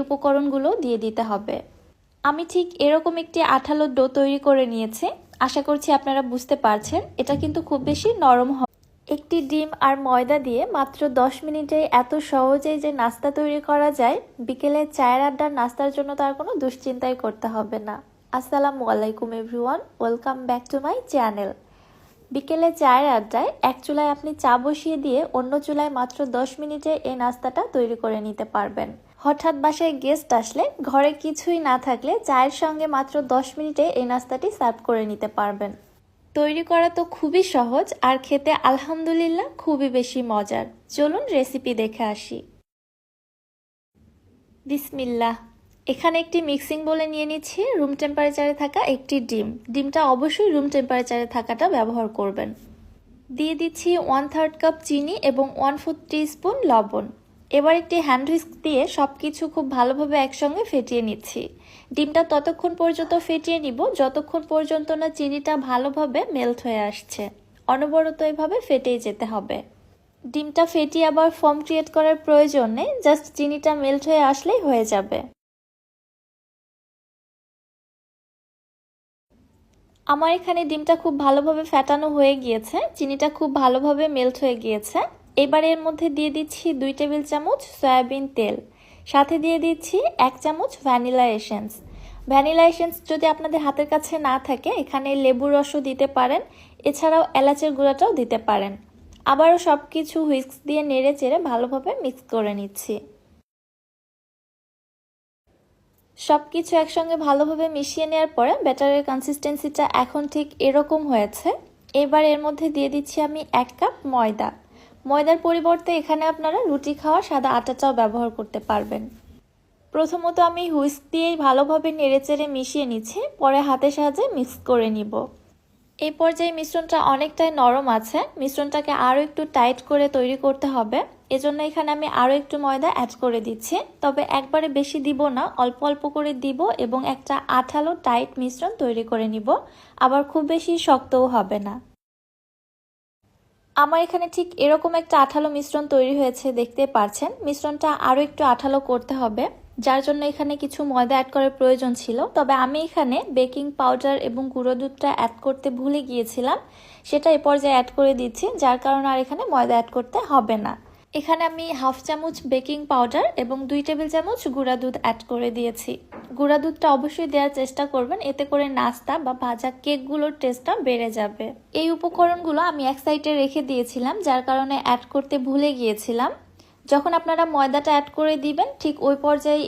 উপকরণগুলো দিয়ে দিতে হবে। আমি ঠিক এরকম একটি আঠালো ডো তৈরি করে নিয়েছি। আশা করছি আপনারা বুঝতে পারছেন, এটা কিন্তু খুব বেশি নরম হবে। একটি ডিম আর ময়দা দিয়ে মাত্র 10 মিনিটে এত সহজেই যে নাস্তা তৈরি করা যায়, বিকেলে চায়ের আড্ডার নাস্তার জন্য তার কোনো দুশ্চিন্তাই করতে হবে না। আসসালামু আলাইকুম everyone, welcome back to my channel. বিকেলে চায়ের আড্ডায় এক চুলায় আপনি চা বসিয়ে দিয়ে অন্য চুলায় মাত্র 10 মিনিটে এই নাস্তাটা তৈরি করে নিতে পারবেন। হঠাৎ বাসায় গেস্ট আসলে ঘরে কিছুই না থাকলে চায়ের সঙ্গে মাত্র 10 মিনিটে এই নাস্তাটি সার্ভ করে নিতে পারবেন। তৈরি করা তো খুবই সহজ আর খেতে আলহামদুলিল্লাহ খুবই বেশি মজার। চলুন রেসিপি দেখে আসি। বিসমিল্লাহ। এখানে একটি মিক্সিং বোলে নিয়ে নিচ্ছি রুম টেম্পারেচারে থাকা একটি ডিম। ডিমটা অবশ্যই রুম টেম্পারেচারে থাকাটা ব্যবহার করবেন। দিয়ে দিচ্ছি 1/3 কাপ চিনি এবং 1/4 টিস্পুন লবণ। এবার একটি হ্যান্ড হুইস্ক দিয়ে সবকিছু খুব ভালোভাবে একসঙ্গে ফেটিয়ে নিচ্ছি। ডিমটা ততক্ষণ পর্যন্ত ফেটিয়ে নিব যতক্ষণ পর্যন্ত না চিনিটা ভালোভাবে মেল্ট হয়ে আসছে। অনবরত এভাবে ফেটেই যেতে হবে। ডিমটা ফেটিয়ে আবার ফোম ক্রিয়েট করার প্রয়োজন নেই, জাস্ট চিনিটা মেল্ট হয়ে আসলেই হয়ে যাবে। আমার এখানে ডিমটা খুব ভালোভাবে ফেটানো হয়ে গিয়েছে, চিনিটা খুব ভালোভাবে মেল্ট হয়ে গিয়েছে। এবার এর মধ্যে দিয়ে দিচ্ছি 2 টেবিল চামচ সয়াবিন তেল, সাথে দিয়ে দিচ্ছি 1 চামচ ভ্যানিলা এসেন্স। ভ্যানিলা এসেন্স যদি আপনাদের হাতের কাছে না থাকে এখানে লেবুর রসও দিতে পারেন, এছাড়াও এলাচের গুঁড়াটাও দিতে পারেন। আবারও সব কিছু হুইস্ক দিয়ে নেড়ে চেড়ে ভালোভাবে মিক্স করে নিচ্ছি। সবকিছু একসঙ্গে ভালোভাবে মিশিয়ে নেওয়ার পরে ব্যাটারের কনসিস্টেন্সিটা এখন ঠিক এরকম হয়েছে। এবার এর মধ্যে দিয়ে দিচ্ছি আমি 1 কাপ ময়দা। ময়দার পরিবর্তে এখানে আপনারা রুটি খাওয়া সাদা আটাটাও ব্যবহার করতে পারবেন। প্রথমত আমি হুইস্ক দিয়েই ভালোভাবে নেড়েচেড়ে মিশিয়ে নিচ্ছি, পরে হাতের সাহায্যে মিক্স করে নিব। এই পর্যায়ে মিশ্রণটা অনেকটাই নরম আছে, মিশ্রণটাকে আরও একটু টাইট করে তৈরি করতে হবে। এজন্য এখানে আমি আরও একটু ময়দা অ্যাড করে দিচ্ছি, তবে একবারে বেশি দিব না, অল্প অল্প করে দিব এবং একটা আঠালো টাইট মিশ্রণ তৈরি করে নিব। আবার খুব বেশি শক্তও হবে না। আমার এখানে ঠিক এরকম একটা আঠালো মিশ্রণ তৈরি হয়েছে, দেখতে পাচ্ছেন। মিশ্রণটা আরও একটু আঠালো করতে হবে, যার জন্য এখানে কিছু ময়দা অ্যাড করার প্রয়োজন ছিল, তবে আমি এখানে বেকিং পাউডার এবং গুঁড়ো দুধটা অ্যাড করতে ভুলে গিয়েছিলাম, সেটা এ পর্যায়ে অ্যাড করে দিচ্ছি, যার কারণে আর এখানে ময়দা অ্যাড করতে হবে না। এখানে আমি 1/2 চামচ বেকিং পাউডার এবং 2 টেবিল চামচ গুঁড়া দুধ অ্যাড করে দিয়েছি। গুঁড়া দুধটা অবশ্যই দেওয়ার চেষ্টা করবেন, এতে করে নাস্তা বা ভাজা কেকগুলোর টেস্টটা বেড়ে যাবে। এই উপকরণগুলো আমি এক সাইডে রেখে দিয়েছিলাম, যার কারণে অ্যাড করতে ভুলে গিয়েছিলাম। যখন আপনারা ময়দাটা অ্যাড করে দিবেন ঠিক ওই পর্যায়ে